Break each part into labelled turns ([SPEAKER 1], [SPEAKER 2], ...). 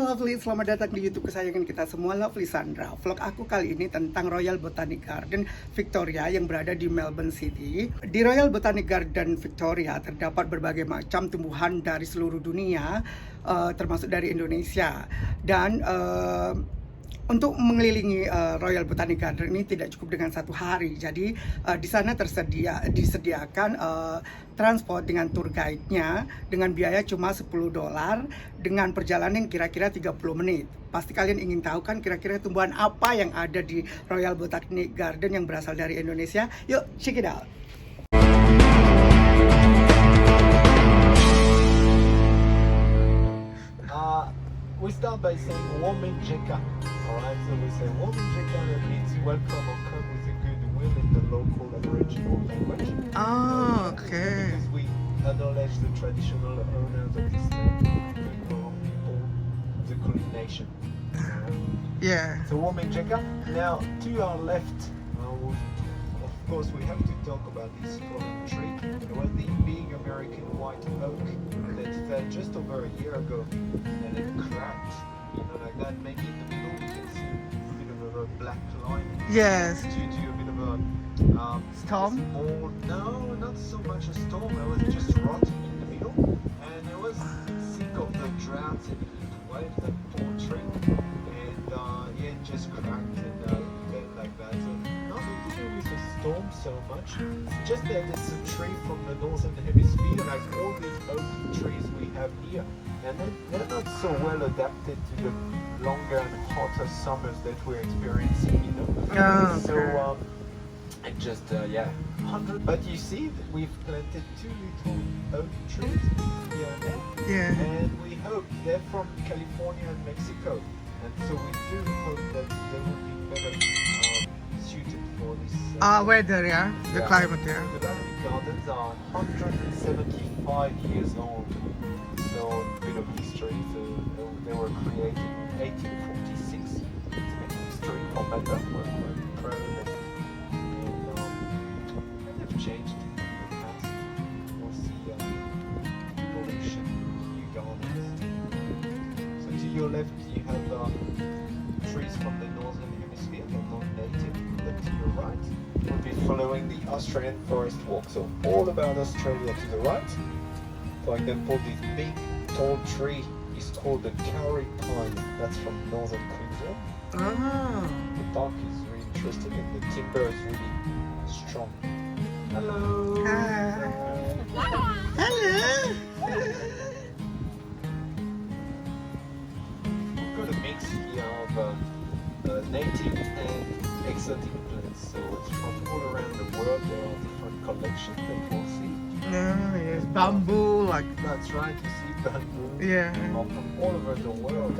[SPEAKER 1] Lovely, selamat datang di YouTube kesayangan kita semua, Lovely Sandra. Vlog aku kali ini tentang Royal Botanic Garden Victoria yang berada di Melbourne City. Di Royal Botanic Garden Victoria terdapat berbagai macam tumbuhan dari seluruh dunia, termasuk dari Indonesia. Dan untuk mengelilingi Royal Botanic Garden ini tidak cukup dengan satu hari. Jadi di sana disediakan transport dengan tour guide-nya dengan biaya cuma $10 dengan perjalanan kira-kira 30 menit. Pasti kalian ingin tahu kan kira-kira tumbuhan apa yang ada di Royal Botanic Garden yang berasal dari Indonesia? Yuk, check it out.
[SPEAKER 2] We start by saying Woman Jeka. Alright, so we say Woman Jeka, that means welcome or come with a good will in the local Aboriginal language.
[SPEAKER 1] Oh, okay.
[SPEAKER 2] Because we acknowledge the traditional owners of this land, the Kulin people, the Kulin nation.
[SPEAKER 1] Yeah.
[SPEAKER 2] So Woman Jeka. Now, to our left, of course, we have to talk about this fallen tree. It was the big American white oak that fell just over a year ago, and it cracked, like that. Maybe in the middle you can see a bit of a black line.
[SPEAKER 1] Yes.
[SPEAKER 2] Due to a bit of a
[SPEAKER 1] Storm?
[SPEAKER 2] small, no, not so much a storm. It was just rotting in the middle, and it was sick of the droughts and heat waves, the poor tree, and yeah, it just cracked and fell like that. So nothing to do with the storm so much. It's just that it's a tree from the northern hemisphere, like all the oak trees we have here, and they're not so well adapted to the longer and hotter summers that we're experiencing,
[SPEAKER 1] Oh, okay.
[SPEAKER 2] So it just 100. But you see, that we've planted 2 little oak trees here and there,
[SPEAKER 1] Yeah.
[SPEAKER 2] and we hope they're from California and Mexico, and so we do hope that they will be better suited for this.
[SPEAKER 1] Weather, yeah. The climate, yeah.
[SPEAKER 2] The Botanic Gardens are 175 years old, so a bit of history. So they were created in 1846. It's a bit of history for Melbourne. We're proud of it. And they've changed in the past. We'll see evolution, new gardens. So to your left, you have trees from the northern hemisphere, they're not native. But to your right, we'll be following the Australian forest walk. So all about Australia to the right. For example, this big tall tree is called the Kauri pine. That's from northern Queensland.
[SPEAKER 1] Oh.
[SPEAKER 2] The bark is really interesting and the timber is really strong. Hello.
[SPEAKER 1] Hi. Hello.
[SPEAKER 2] We've got a mix here of native and exotic plants. So it's from all around the world. There are different collections that we'll see.
[SPEAKER 1] Oh, yes. Bamboo, like.
[SPEAKER 2] That's right, you see bamboo.
[SPEAKER 1] Yeah.
[SPEAKER 2] Are from all over the world.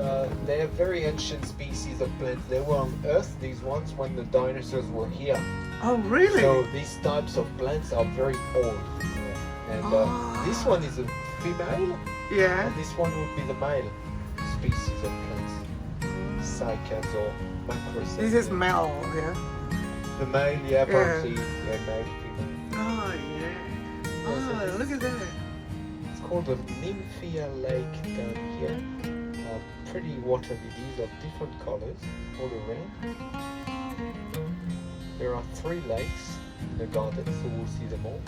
[SPEAKER 2] They are very ancient species of plants. They were on Earth, these ones, when the dinosaurs were here.
[SPEAKER 1] Oh, really?
[SPEAKER 2] So these types of plants are very old. And this one is a female,
[SPEAKER 1] Yeah.
[SPEAKER 2] and this one would be the male species of plants. Cycads or macrocycads.
[SPEAKER 1] This is male, yeah.
[SPEAKER 2] The male, yeah, apparently, yeah, male, female.
[SPEAKER 1] Oh, yeah. Oh, look at that.
[SPEAKER 2] It's called a Nymphia lake down here. Pretty water lilies of different colors all around. There are 3 lakes in the garden, so we'll see them all.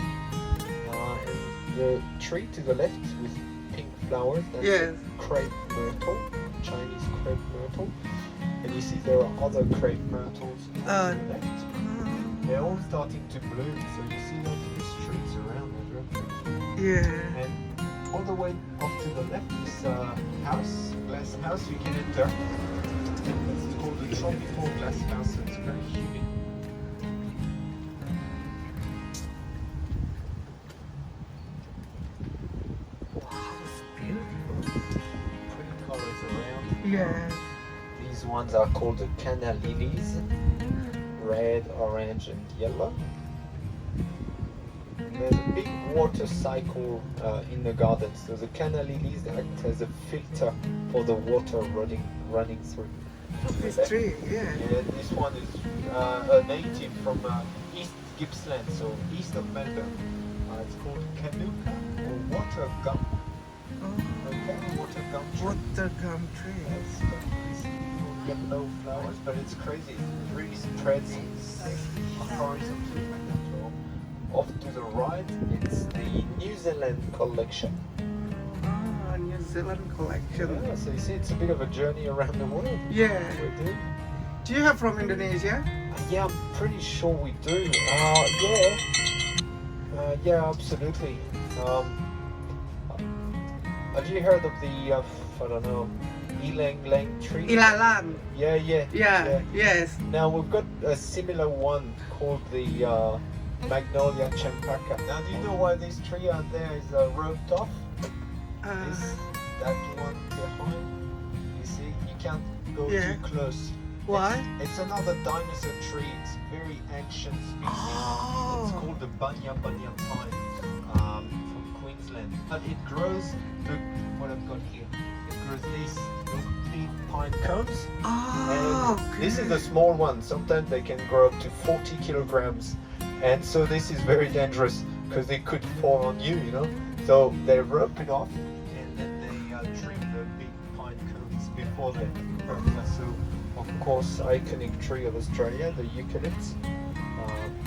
[SPEAKER 2] And the tree to the left with pink flowers, that's
[SPEAKER 1] Yes.
[SPEAKER 2] crepe myrtle, Chinese crepe myrtle. And you see there are other crepe myrtles to the left. They're all starting to bloom, so you see all these trees around. They're very pretty.
[SPEAKER 1] Yeah.
[SPEAKER 2] And all the way off to the left is a house, glass house you can enter. It's called the tropical glass house, so it's very humid.
[SPEAKER 1] Wow, it's beautiful.
[SPEAKER 2] Pretty colors around.
[SPEAKER 1] Yeah.
[SPEAKER 2] These ones are called the canna lilies, red, orange and yellow. There's a big water cycle in the garden, so the canna lilies act as a filter for the water running through.
[SPEAKER 1] This tree, yeah.
[SPEAKER 2] Yeah, this one is a native from East Gippsland, so east of Melbourne. It's called Canuka or water gum. Okay, water gum tree.
[SPEAKER 1] Water gum tree.
[SPEAKER 2] It's got these yellow flowers, but it's crazy. It really spreads horizontally. So off to the right, it's the New Zealand collection.
[SPEAKER 1] Ah, New Zealand collection.
[SPEAKER 2] Yeah, so you see, it's a bit of a journey around the world.
[SPEAKER 1] Yeah.
[SPEAKER 2] We do.
[SPEAKER 1] Do you have from Indonesia?
[SPEAKER 2] Yeah, I'm pretty sure we do. Yeah, absolutely. Have you heard of the, I don't know, Ilang Lang tree?
[SPEAKER 1] Ilalang.
[SPEAKER 2] Yeah.
[SPEAKER 1] Yeah. Yes.
[SPEAKER 2] Now we've got a similar one called the Magnolia Champaka. Now, do you know why this tree out there is roped off? That one behind. You see, you can't go
[SPEAKER 1] Yeah.
[SPEAKER 2] too close.
[SPEAKER 1] Why?
[SPEAKER 2] It's another dinosaur tree. It's a very ancient species.
[SPEAKER 1] Oh.
[SPEAKER 2] It's called the Bunya Bunya pine from Queensland. But it grows, look what I've got here. It grows these little big pine cones.
[SPEAKER 1] Oh,
[SPEAKER 2] And this is the small one. Sometimes they can grow up to 40 kilograms. And so this is very dangerous because they could fall on you, you know. So they rope it off and then they trim the big pine cones before they hurt us. So, of course, iconic tree of Australia, the eucalypts.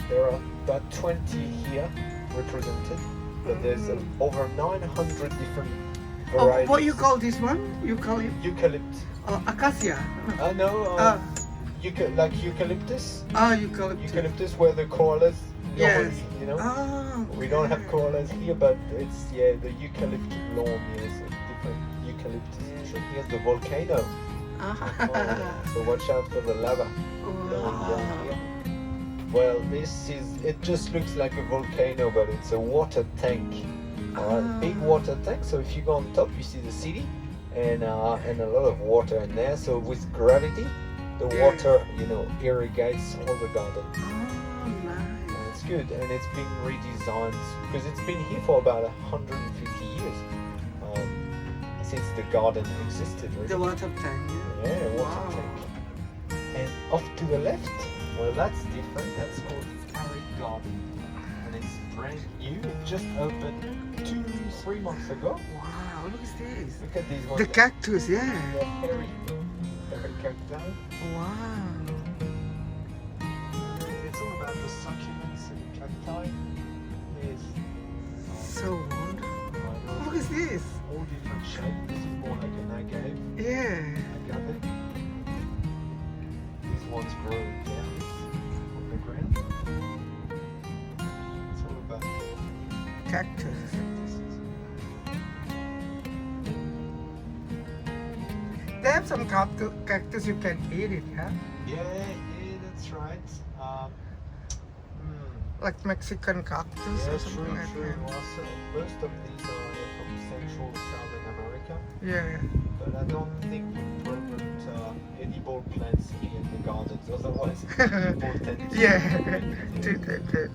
[SPEAKER 2] There are about 20 here represented, but there's over 900 different varieties.
[SPEAKER 1] what you call this one? You call it
[SPEAKER 2] Eucalypt.
[SPEAKER 1] acacia?
[SPEAKER 2] No, like eucalyptus.
[SPEAKER 1] Eucalyptus.
[SPEAKER 2] Eucalyptus where the koalas
[SPEAKER 1] Yes.
[SPEAKER 2] you know.
[SPEAKER 1] Ah,
[SPEAKER 2] We don't have koalas here, but it's the eucalyptus lawn. Yes, a different eucalyptus tree. Here's the volcano. So watch out for the lava flowing down here. Well, it just looks like a volcano, but it's a water tank. Alright, big water tank. So if you go on top, you see the city and a lot of water in there. So with gravity, the water, irrigates all the garden.
[SPEAKER 1] Oh, nice.
[SPEAKER 2] And it's good, and it's been redesigned because it's been here for about 150 years. Since the garden existed, really.
[SPEAKER 1] The water tank.
[SPEAKER 2] Yeah, water
[SPEAKER 1] Wow.
[SPEAKER 2] tank. And off to the left, well, that's different. That's called the Arid Garden, and it's brand new. It just opened 2-3 months ago.
[SPEAKER 1] Wow, look at this.
[SPEAKER 2] Look at these ones.
[SPEAKER 1] The cactus, yeah.
[SPEAKER 2] The hairy cacti.
[SPEAKER 1] Wow.
[SPEAKER 2] It's all about the succulents and cacti. Yes.
[SPEAKER 1] So wonderful. Look at this.
[SPEAKER 2] All different shapes. This is more like an agave.
[SPEAKER 1] Yeah.
[SPEAKER 2] Agave. These ones grow down on the ground. It's all about
[SPEAKER 1] Cactus. They have some cactus you can eat it, yeah?
[SPEAKER 2] Yeah, that's right.
[SPEAKER 1] Like Mexican cactus
[SPEAKER 2] Yeah,
[SPEAKER 1] or something
[SPEAKER 2] true.
[SPEAKER 1] like
[SPEAKER 2] Also, most of these are from Central Southern America,
[SPEAKER 1] that. Yeah.
[SPEAKER 2] but I don't think we put edible plants here in the gardens. Otherwise, people tend to
[SPEAKER 1] Yeah.
[SPEAKER 2] eat it.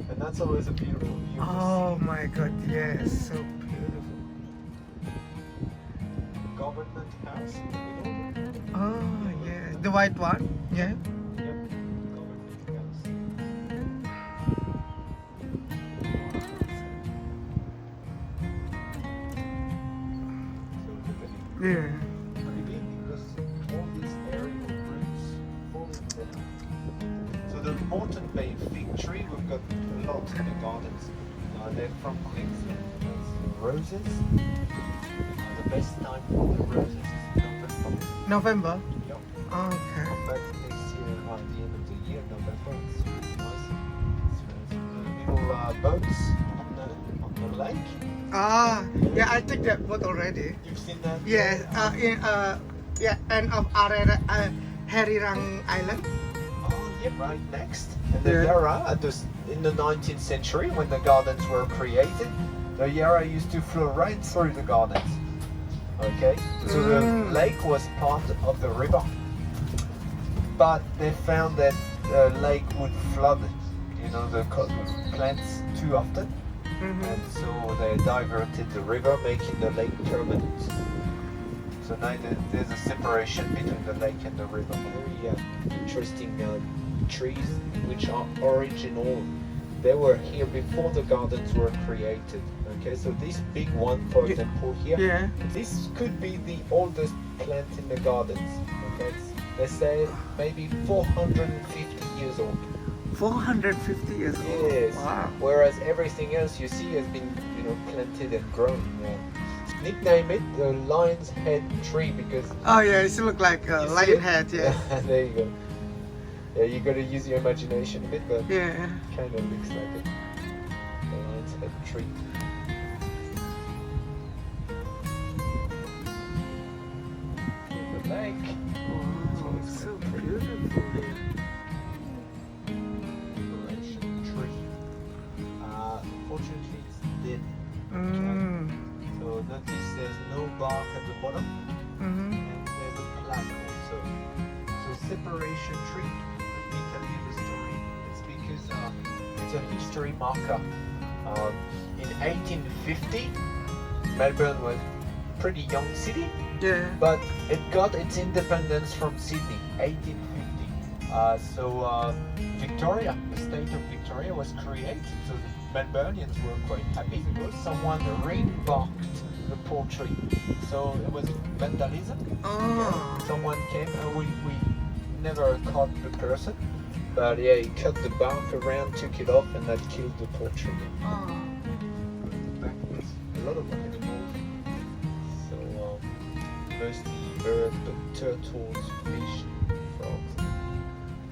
[SPEAKER 2] And that's always a beautiful view.
[SPEAKER 1] Oh my God, yes, so beautiful.
[SPEAKER 2] Government house in the middle.
[SPEAKER 1] Oh yeah, the white one, yeah.
[SPEAKER 2] Yep, government house. So look at it.
[SPEAKER 1] Yeah.
[SPEAKER 2] Maybe because all these aerial roots falling down. So the Moreton Bay fig tree, we've got a lot in the gardens. They're from Queensland. There's roses. The best time for the roses is November.
[SPEAKER 1] November.
[SPEAKER 2] Yep.
[SPEAKER 1] Okay.
[SPEAKER 2] Come back next year at the end of the year, November. It's really nice. It's little boats on the lake.
[SPEAKER 1] Ah, yeah, I took that boat already.
[SPEAKER 2] You've seen that?
[SPEAKER 1] Yes, end of Harirang Island.
[SPEAKER 2] Oh, yeah, right next. And the
[SPEAKER 1] Yeah.
[SPEAKER 2] Yarra, in the 19th century, when the gardens were created, the Yarra used to flow right through the gardens. Okay, so the lake was part of the river, but they found that the lake would flood, the plants too often, and so they diverted the river, making the lake permanent. So now there's a separation between the lake and the river. Very interesting trees, which are original. They were here before the gardens were created, and Okay, so this big one, for
[SPEAKER 1] Yeah.
[SPEAKER 2] example, here,
[SPEAKER 1] Yeah.
[SPEAKER 2] this could be the oldest plant in the gardens. Okay, they say maybe 450 years old.
[SPEAKER 1] 450 years old.
[SPEAKER 2] Yes.
[SPEAKER 1] Wow.
[SPEAKER 2] Whereas everything else you see has been, planted and grown. Yeah. Nickname it the lion's head tree because.
[SPEAKER 1] Oh yeah, it look like a
[SPEAKER 2] you see
[SPEAKER 1] lion
[SPEAKER 2] it?
[SPEAKER 1] head. Yeah.
[SPEAKER 2] There you go. Yeah, you got to use your imagination a bit, but
[SPEAKER 1] Yeah.
[SPEAKER 2] kind of looks like it. The lion's head tree. The lake.
[SPEAKER 1] Oh, it's so beautiful here.
[SPEAKER 2] Tree. Fortunately, it's dead.
[SPEAKER 1] Mm.
[SPEAKER 2] So notice there's no bark at the bottom,
[SPEAKER 1] Mm-hmm.
[SPEAKER 2] and there's a plaque also. So separation tree. Let me tell you the story. It's because it's a history marker. In 1850, Melbourne was a pretty young city,
[SPEAKER 1] Yeah.
[SPEAKER 2] but it got its independence from Sydney, 1850. So Victoria, the state of Victoria, was created. So the Melburnians were quite happy because someone rebarked the poor tree. So it was vandalism.
[SPEAKER 1] Oh.
[SPEAKER 2] Someone came and we never caught the person. But yeah, he cut the bark around, took it off, and that killed the poor tree.
[SPEAKER 1] Oh.
[SPEAKER 2] Backwards. A lot of animals. So mostly birds, but turtles, fish, frogs.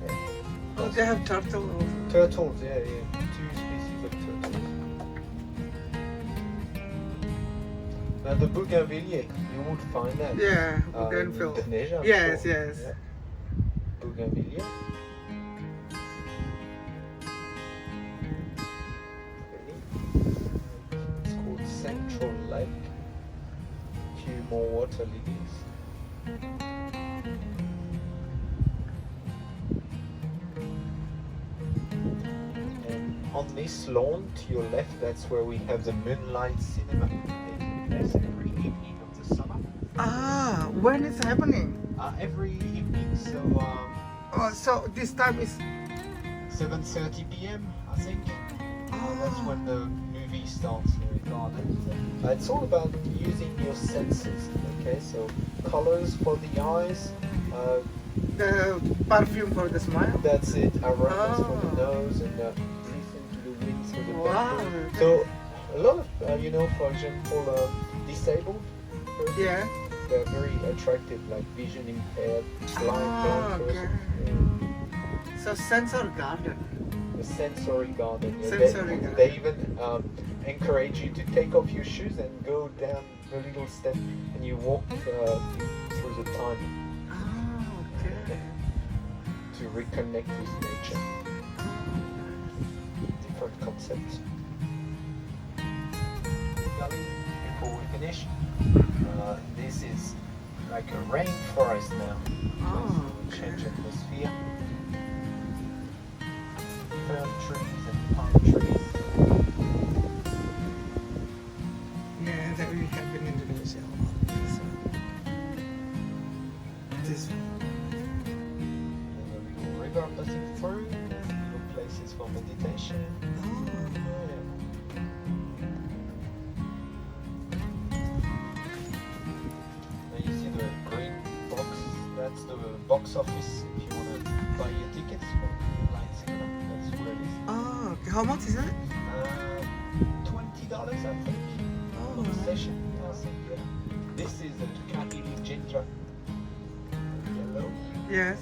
[SPEAKER 2] Yeah.
[SPEAKER 1] Oh, they have turtle also.
[SPEAKER 2] Turtles, yeah. 2 species of turtles. Now the bougainvillea, you would find that.
[SPEAKER 1] Yeah,
[SPEAKER 2] in
[SPEAKER 1] bougainville.
[SPEAKER 2] Indonesia. I'm
[SPEAKER 1] Yes,
[SPEAKER 2] sure.
[SPEAKER 1] yes.
[SPEAKER 2] Yeah. Bougainvillea. It's called Central Lake. A few more water lilies. And on this lawn to your left, that's where we have the Moonlight Cinema. That's every evening of the summer.
[SPEAKER 1] Ah, when is happening?
[SPEAKER 2] Every evening, so
[SPEAKER 1] Oh, so this time is.
[SPEAKER 2] 7:30 p.m. I think. That's
[SPEAKER 1] Oh.
[SPEAKER 2] when the movie starts in the garden. It's all about using your senses. Okay, so colors for the eyes.
[SPEAKER 1] The perfume for the smile.
[SPEAKER 2] That's it. Aromas for the
[SPEAKER 1] Oh.
[SPEAKER 2] nose and listen to the winds for the
[SPEAKER 1] Wow.
[SPEAKER 2] background. So a lot of for example, disabled persons.
[SPEAKER 1] Yeah.
[SPEAKER 2] They're very attractive, like vision impaired, blind,
[SPEAKER 1] Ah,
[SPEAKER 2] blind
[SPEAKER 1] okay.
[SPEAKER 2] person.
[SPEAKER 1] So sensor garden.
[SPEAKER 2] The sensory garden. Yeah,
[SPEAKER 1] Sensory
[SPEAKER 2] they,
[SPEAKER 1] garden.
[SPEAKER 2] they even encourage you to take off your shoes and go down the little step and you walk through the time
[SPEAKER 1] Ah, okay.
[SPEAKER 2] to reconnect with nature. Different concepts. Before we finish, this is like a rainforest now.
[SPEAKER 1] Oh,
[SPEAKER 2] Change
[SPEAKER 1] okay.
[SPEAKER 2] atmosphere. Fern trees and palm trees.
[SPEAKER 1] Yeah, that we have in Indonesia. So, this
[SPEAKER 2] There's a little river passing through. Little places for meditation.
[SPEAKER 1] Oh.
[SPEAKER 2] Now you see the green box. That's the box office if you want to buy your tickets for the light cinema. That's where it is.
[SPEAKER 1] Oh, okay. How much is it?
[SPEAKER 2] $20 I think for the session. I think yeah. This is a Kahili ginger. Yellow.
[SPEAKER 1] Yes.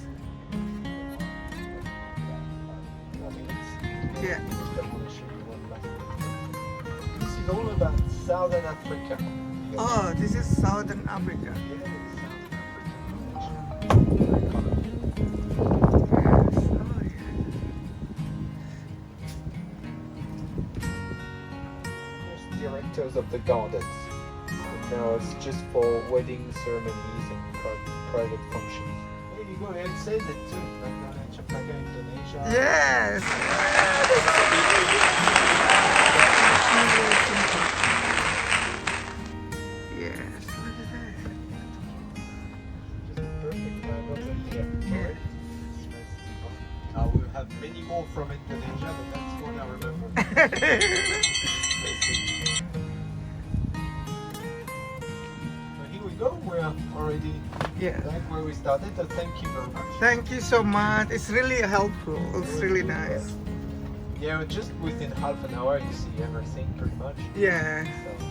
[SPEAKER 1] Yeah.
[SPEAKER 2] This is all about Southern Africa.
[SPEAKER 1] Oh, this is Southern Africa.
[SPEAKER 2] Directors of the gardens. Now it's just for wedding ceremonies and private functions. There you go, it says it too. Champaga, Indonesia.
[SPEAKER 1] Yes. Yes, look at that.
[SPEAKER 2] Just a perfect time over here.
[SPEAKER 1] Yeah.
[SPEAKER 2] I will have many more from Indonesia, but that's what I remember. already
[SPEAKER 1] Yeah.
[SPEAKER 2] back where we started. So thank you very much.
[SPEAKER 1] Thank you so much. It's really helpful. It's really nice.
[SPEAKER 2] Yeah, just within half an hour you see everything pretty much.
[SPEAKER 1] Yeah.
[SPEAKER 2] So